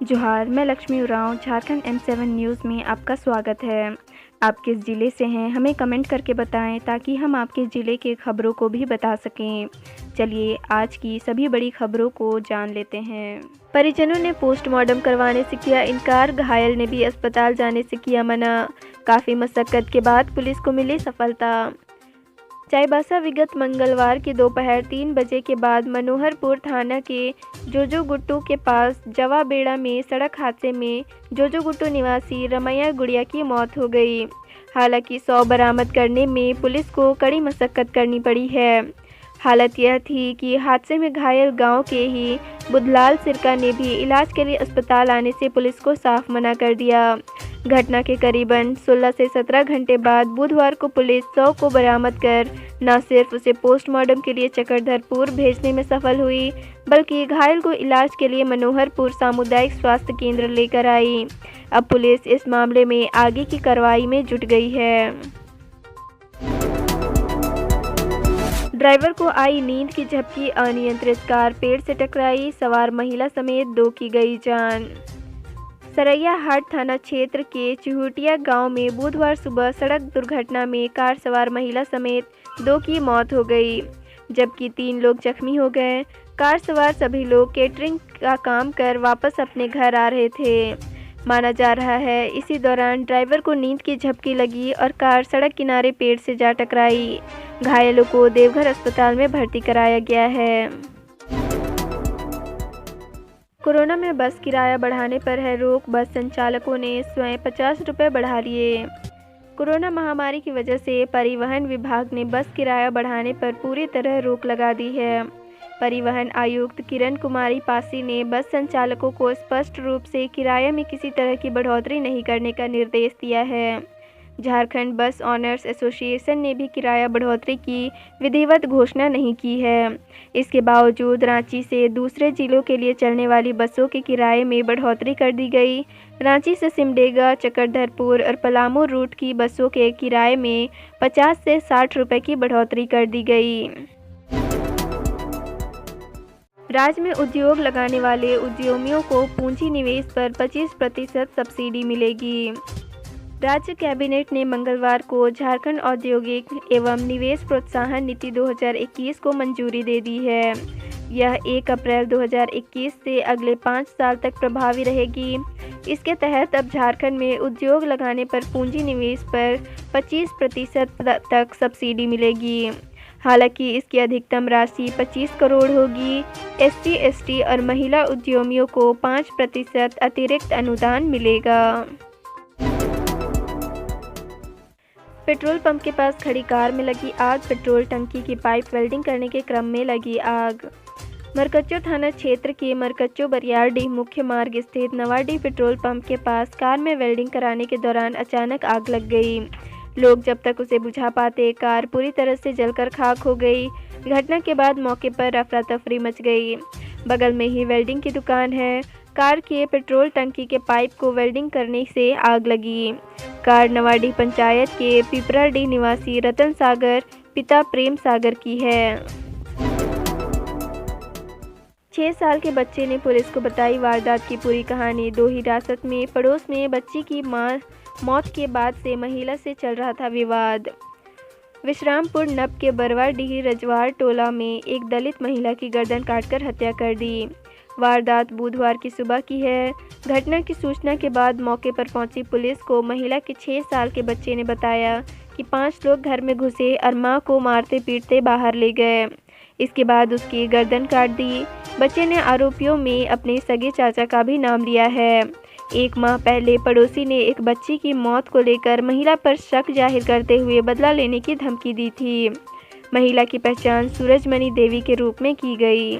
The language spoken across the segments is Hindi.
जोहार, मैं लक्ष्मी उरांव झारखंड M7 न्यूज़ में आपका स्वागत है। आप किस ज़िले से हैं हमें कमेंट करके बताएं ताकि हम आपके ज़िले के खबरों को भी बता सकें। चलिए आज की सभी बड़ी खबरों को जान लेते हैं। परिजनों ने पोस्टमार्टम करवाने से किया इनकार, घायल ने भी अस्पताल जाने से किया मना। काफ़ी मशक्क़त के बाद पुलिस को मिली सफलता। चाईबासा विगत मंगलवार की दोपहर 3 बजे के बाद मनोहरपुर थाना के जोजोगुट्टू के पास जवाबेड़ा में सड़क हादसे में जोजोगुट्टू निवासी रमैया गुड़िया की मौत हो गई। हालांकि 100 बरामद करने में पुलिस को कड़ी मशक्कत करनी पड़ी है। हालत यह थी कि हादसे में घायल गांव के ही बुधलाल सिरका ने भी इलाज के लिए अस्पताल आने से पुलिस को साफ मना कर दिया। घटना के करीबन 16 से 17 घंटे बाद बुधवार को पुलिस 100 को बरामद कर न सिर्फ उसे पोस्टमार्टम के लिए चक्रधरपुर भेजने में सफल हुई, बल्कि घायल को इलाज के लिए मनोहरपुर सामुदायिक स्वास्थ्य केंद्र लेकर आई। अब पुलिस इस मामले में आगे की कार्रवाई में जुट गई है। ड्राइवर को आई नींद की झपकी, अनियंत्रित कार पेड़ से टकराई, सवार महिला समेत 2 की गई जान। सरैयाहाट थाना क्षेत्र के चिहुटिया गांव में बुधवार सुबह सड़क दुर्घटना में कार सवार महिला समेत 2 की मौत हो गई, जबकि 3 लोग जख्मी हो गए। कार सवार सभी लोग केटरिंग का काम कर वापस अपने घर आ रहे थे। माना जा रहा है इसी दौरान ड्राइवर को नींद की झपकी लगी और कार सड़क किनारे पेड़ से जा टकराई। घायलों को देवघर अस्पताल में भर्ती कराया गया है। कोरोना में बस किराया बढ़ाने पर है रोक, बस संचालकों ने स्वयं 50 रुपये बढ़ा लिए। कोरोना महामारी की वजह से परिवहन विभाग ने बस किराया बढ़ाने पर पूरी तरह रोक लगा दी है। परिवहन आयुक्त किरण कुमारी पासी ने बस संचालकों को स्पष्ट रूप से किराए में किसी तरह की बढ़ोतरी नहीं करने का निर्देश दिया है। झारखंड बस ऑनर्स एसोसिएशन ने भी किराया बढ़ोतरी की विधिवत घोषणा नहीं की है। इसके बावजूद रांची से दूसरे जिलों के लिए चलने वाली बसों के किराए में बढ़ोतरी कर दी गई। रांची से सिमडेगा, चक्रधरपुर और पलामू रूट की बसों के किराए में 50 से 60 रुपये की बढ़ोतरी कर दी गई। राज्य में उद्योग लगाने वाले उद्यमियों को पूंजी निवेश पर 25% सब्सिडी मिलेगी। राज्य कैबिनेट ने मंगलवार को झारखंड औद्योगिक एवं निवेश प्रोत्साहन नीति 2021 को मंजूरी दे दी है। यह 1 अप्रैल 2021 से अगले 5 साल तक प्रभावी रहेगी। इसके तहत अब झारखंड में उद्योग लगाने पर पूंजी निवेश पर 25% तक सब्सिडी मिलेगी। हालांकि इसकी अधिकतम राशि 25 करोड़ होगी। SC, ST और महिला उद्यमियों को 5% अतिरिक्त अनुदान मिलेगा। पेट्रोल पंप के पास खड़ी कार में लगी आग, पेट्रोल टंकी की पाइप वेल्डिंग करने के क्रम में लगी आग। मरकच्चो थाना क्षेत्र के मरकच्चो बरियारडीह मुख्य मार्ग स्थित नवाडीह पेट्रोल पंप के पास कार में वेल्डिंग कराने के दौरान अचानक आग लग गई। लोग जब तक उसे बुझा पाते कार पूरी तरह से जलकर खाक हो गई। घटना के बाद मौके पर अफरा तफरी मच गई। बगल में ही वेल्डिंग की दुकान है। कार के पेट्रोल टंकी के पाइप को वेल्डिंग करने से आग लगी। कार नवाडीह पंचायत के पिपराडीह निवासी रतन सागर पिता प्रेम सागर की है। 6 साल के बच्चे ने पुलिस को बताई वारदात की पूरी कहानी। 2 हिरासत में पड़ोस में बच्ची की मौत के बाद से महिला से चल रहा था विवाद। विश्रामपुर नप के बरवाडीह रजवाड़ टोला में एक दलित महिला की गर्दन काटकर हत्या कर दी। वारदात बुधवार की सुबह की है। घटना की सूचना के बाद मौके पर पहुंची पुलिस को महिला के 6 साल के बच्चे ने बताया कि 5 लोग घर में घुसे और मां को मारते पीटते बाहर ले गए। इसके बाद उसकी गर्दन काट दी। बच्चे ने आरोपियों में अपने सगे चाचा का भी नाम लिया है। 1 माह पहले पड़ोसी ने एक बच्ची की मौत को लेकर महिला पर शक जाहिर करते हुए बदला लेने की धमकी दी थी। महिला की पहचान सूरजमणि देवी के रूप में की गई।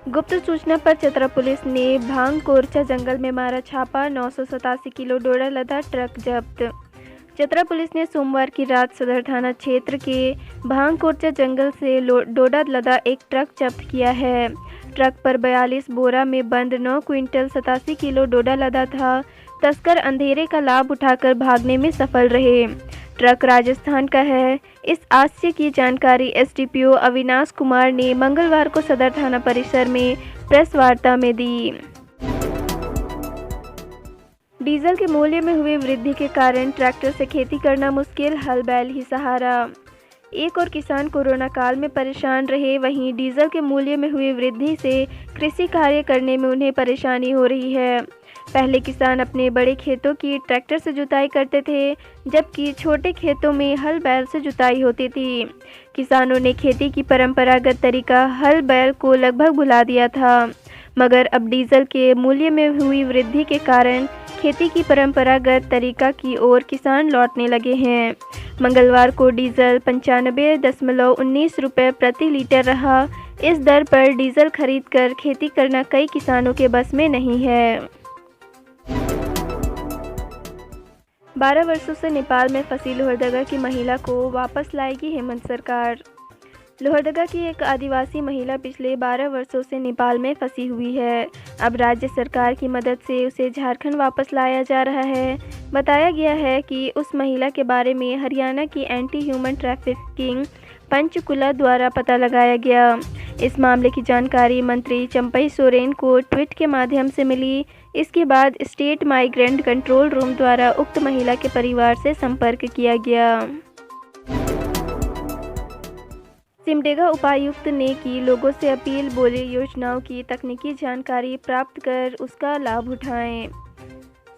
गुप्त सूचना पर चतरा पुलिस ने भांग कोरचा जंगल में मारा छापा, 987 किलो डोडा लदा ट्रक जब्त। चतरा पुलिस ने सोमवार की रात सदर थाना क्षेत्र के भांग कोरचा जंगल से डोडा लदा एक ट्रक जब्त किया है। ट्रक पर 42 बोरा में बंद 9 क्विंटल 87 किलो डोडा लदा था। तस्कर अंधेरे का लाभ उठाकर भागने में सफल रहे। ट्रक राजस्थान का है। इस हादसे की जानकारी एसडीपीओ अविनाश कुमार ने मंगलवार को सदर थाना परिसर में प्रेस वार्ता में दी। डीजल के मूल्य में हुई वृद्धि के कारण ट्रैक्टर से खेती करना मुश्किल, हल बैल ही सहारा। एक और किसान कोरोना काल में परेशान रहे, वहीं डीजल के मूल्य में हुई वृद्धि से कृषि कार्य करने में उन्हें परेशानी हो रही है। पहले किसान अपने बड़े खेतों की ट्रैक्टर से जुताई करते थे, जबकि छोटे खेतों में हल बैल से जुताई होती थी। किसानों ने खेती की परंपरागत तरीका हल बैल को लगभग भुला दिया था, मगर अब डीजल के मूल्य में हुई वृद्धि के कारण खेती की परंपरागत तरीका की ओर किसान लौटने लगे हैं। मंगलवार को डीजल 95.19 रुपये प्रति लीटर रहा। इस दर पर डीजल खरीदकर खेती करना कई किसानों के बस में नहीं है। 12 वर्षों से नेपाल में फंसी लोहरदगा की महिला को वापस लाएगी हेमंत सरकार। लोहरदगा की एक आदिवासी महिला पिछले 12 वर्षों से नेपाल में फंसी हुई है। अब राज्य सरकार की मदद से उसे झारखंड वापस लाया जा रहा है। बताया गया है कि उस महिला के बारे में हरियाणा की एंटी ह्यूमन ट्रैफिकिंग पंचकुला द्वारा पता लगाया गया। इस मामले की जानकारी मंत्री चंपई सोरेन को ट्वीट के माध्यम से मिली। इसके बाद स्टेट माइग्रेंट कंट्रोल रूम द्वारा उक्त महिला के परिवार से संपर्क किया गया। सिमडेगा उपायुक्त ने की लोगों से अपील, बोले योजनाओं की तकनीकी जानकारी प्राप्त कर उसका लाभ उठाएं।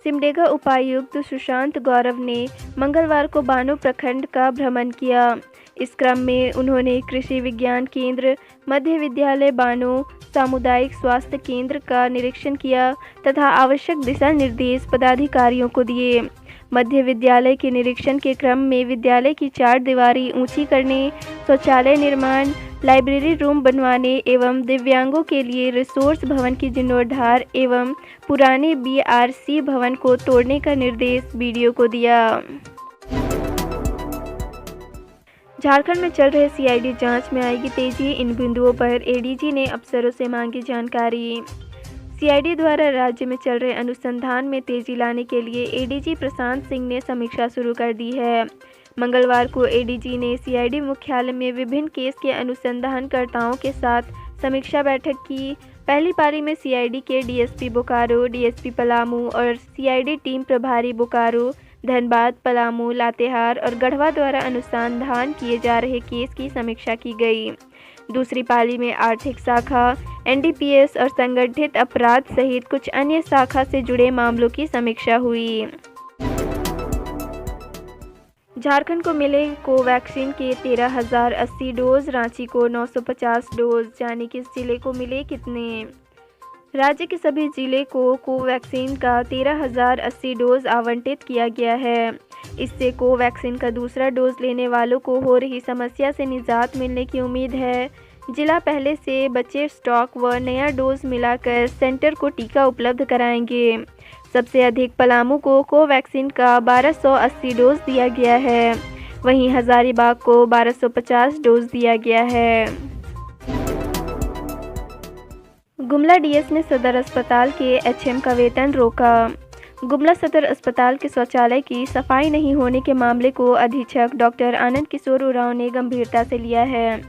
सिमडेगा उपायुक्त सुशांत गौरव ने मंगलवार को बानो प्रखंड का भ्रमण किया। इस क्रम में उन्होंने कृषि विज्ञान केंद्र, मध्य विद्यालय बानो, सामुदायिक स्वास्थ्य केंद्र का निरीक्षण किया तथा आवश्यक दिशा निर्देश पदाधिकारियों को दिए। मध्य विद्यालय के निरीक्षण के क्रम में विद्यालय की 4 दीवारी ऊंची करने, शौचालय निर्माण, लाइब्रेरी रूम बनवाने एवं दिव्यांगों के लिए रिसोर्स भवन की जीर्णोद्धार एवं पुराने बीआरसी भवन को तोड़ने का निर्देश बीडीओ को दिया। झारखंड में चल रहे सीआईडी जांच में आएगी तेजी, इन बिंदुओं पर एडीजी ने अफसरों से मांगी जानकारी। सीआईडी द्वारा राज्य में चल रहे अनुसंधान में तेजी लाने के लिए एडीजी प्रशांत सिंह ने समीक्षा शुरू कर दी है। मंगलवार को एडीजी ने सीआईडी मुख्यालय में विभिन्न केस के अनुसंधानकर्ताओं के साथ समीक्षा बैठक की। पहली पारी में सीआईडी के डीएसपी बोकारो, डीएसपी पलामू और सीआईडी टीम प्रभारी बोकारो, धनबाद, पलामू, लातेहार और गढ़वा द्वारा अनुसंधान किए जा रहे केस की समीक्षा की गई। दूसरी पाली में आर्थिक शाखा, एनडीपीएस और संगठित अपराध सहित कुछ अन्य शाखा से जुड़े मामलों की समीक्षा हुई। झारखंड को मिले कोवैक्सीन के 13,080 डोज, रांची को 950 डोज, यानी किस जिले को मिले कितने? राज्य के सभी जिले को कोवैक्सीन का 13,080 डोज आवंटित किया गया है। इससे कोवैक्सीन का दूसरा डोज लेने वालों को हो रही समस्या से निजात मिलने की उम्मीद है। जिला पहले से बचे स्टॉक व नया डोज मिलाकर सेंटर को टीका उपलब्ध कराएंगे। सबसे अधिक पलामू को कोवैक्सीन का 1280 डोज दिया गया है, वहीं हजारीबाग को 1250 डोज दिया गया है। गुमला डीएस ने सदर अस्पताल के एचएम का वेतन रोका। गुमला सदर अस्पताल के शौचालय की सफाई नहीं होने के मामले को अधीक्षक डॉक्टर आनंद किशोर उरांव ने गंभीरता से लिया है।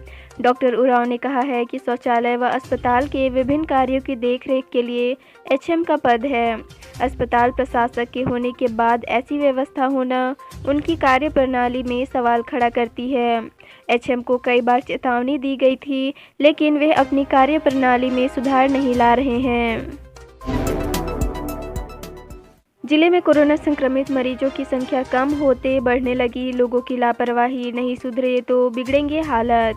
डॉक्टर उरांव ने कहा है कि शौचालय व अस्पताल के विभिन्न कार्यों की देखरेख के लिए एचएम का पद है। अस्पताल प्रशासक के होने के बाद ऐसी व्यवस्था होना उनकी कार्यप्रणाली में सवाल खड़ा करती है। एचएम को कई बार चेतावनी दी गई थी, लेकिन वे अपनी कार्यप्रणाली में सुधार नहीं ला रहे हैं। जिले में कोरोना संक्रमित मरीजों की संख्या कम होते बढ़ने लगी, लोगों की लापरवाही, नहीं सुधरे तो बिगड़ेंगे हालात।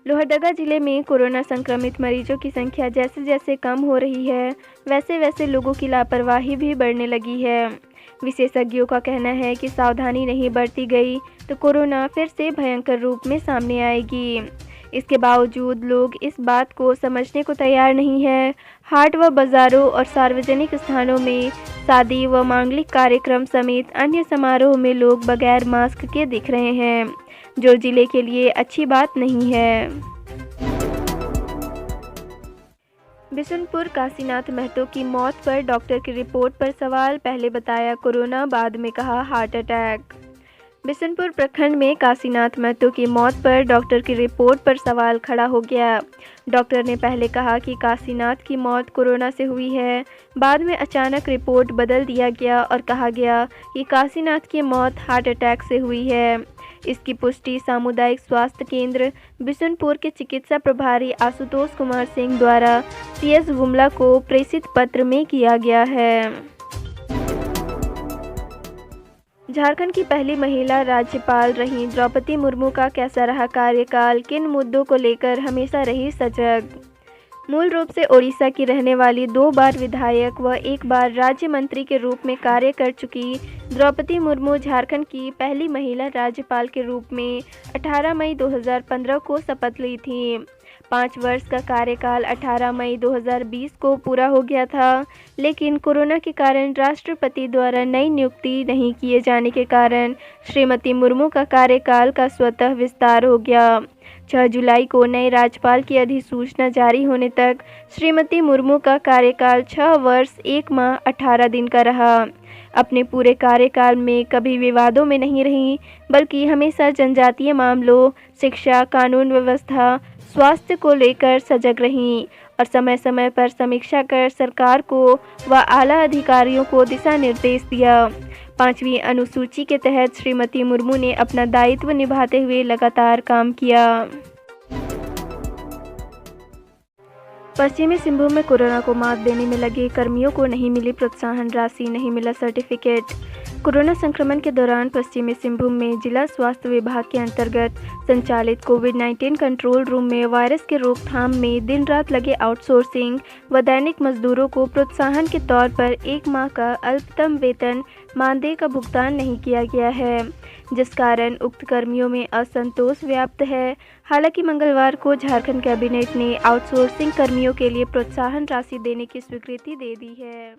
लोहरदगा जिले में कोरोना संक्रमित मरीजों की संख्या जैसे जैसे कम हो रही है, वैसे वैसे लोगों की लापरवाही भी बढ़ने लगी है। विशेषज्ञों का कहना है कि सावधानी नहीं बरती गई तो कोरोना फिर से भयंकर रूप में सामने आएगी। इसके बावजूद लोग इस बात को समझने को तैयार नहीं है। हाट व बाज़ारों और सार्वजनिक स्थानों में शादी व मांगलिक कार्यक्रम समेत अन्य समारोह में लोग बगैर मास्क के दिख रहे हैं, जो जिले के लिए अच्छी बात नहीं है। बिशुनपुर काशीनाथ महतो की मौत पर डॉक्टर की रिपोर्ट पर सवाल, पहले बताया कोरोना, बाद में कहा हार्ट अटैक। बिशुनपुर प्रखंड में काशीनाथ महतो की मौत पर डॉक्टर की रिपोर्ट पर सवाल खड़ा हो गया। डॉक्टर ने पहले कहा कि काशीनाथ की मौत कोरोना से हुई है, बाद में अचानक रिपोर्ट बदल दिया गया और कहा गया कि काशीनाथ की मौत हार्ट अटैक से हुई है। इसकी पुष्टि सामुदायिक स्वास्थ्य केंद्र बिशुनपुर के चिकित्सा प्रभारी आशुतोष कुमार सिंह द्वारा सीएस गुमला को प्रेषित पत्र में किया गया है। झारखंड की पहली महिला राज्यपाल रहीं द्रौपदी मुर्मू का कैसा रहा कार्यकाल, किन मुद्दों को लेकर हमेशा रही सजग। मूल रूप से ओडिशा की रहने वाली 2 बार विधायक व 1 बार राज्य मंत्री के रूप में कार्य कर चुकी द्रौपदी मुर्मू झारखंड की पहली महिला राज्यपाल के रूप में 18 मई 2015 को शपथ ली थी। 5 वर्ष का कार्यकाल 18 मई 2020 को पूरा हो गया था, लेकिन कोरोना के कारण राष्ट्रपति द्वारा नई नियुक्ति नहीं किए जाने के कारण श्रीमती मुर्मू का कार्यकाल का स्वतः विस्तार हो गया। 6 जुलाई को नए राज्यपाल की अधिसूचना जारी होने तक श्रीमती मुर्मू का कार्यकाल 6 वर्ष 1 माह 18 दिन का रहा। अपने पूरे कार्यकाल में कभी विवादों में नहीं रहीं, बल्कि हमेशा जनजातीय मामलों, शिक्षा, कानून व्यवस्था, स्वास्थ्य को लेकर सजग रहीं और समय समय पर समीक्षा कर सरकार को व आला अधिकारियों को दिशा निर्देश दिया। 5वीं अनुसूची के तहत श्रीमती मुर्मू ने अपना दायित्व निभाते हुए लगातार काम किया। पश्चिमी सिंहभूम में कोरोना को मात देने में लगे कर्मियों को नहीं मिली प्रोत्साहन राशि, नहीं मिला सर्टिफिकेट। कोरोना संक्रमण के दौरान पश्चिमी सिंहभूम में जिला स्वास्थ्य विभाग के अंतर्गत संचालित कोविड-19 कंट्रोल रूम में वायरस के रोकथाम में दिन रात लगे आउटसोर्सिंग व दैनिक मजदूरों को प्रोत्साहन के तौर पर 1 माह का अल्पतम वेतन मानदेय का भुगतान नहीं किया गया है, जिस कारण उक्त कर्मियों में असंतोष व्याप्त है। हालांकि मंगलवार को झारखंड कैबिनेट ने आउटसोर्सिंग कर्मियों के लिए प्रोत्साहन राशि देने की स्वीकृति दे दी है।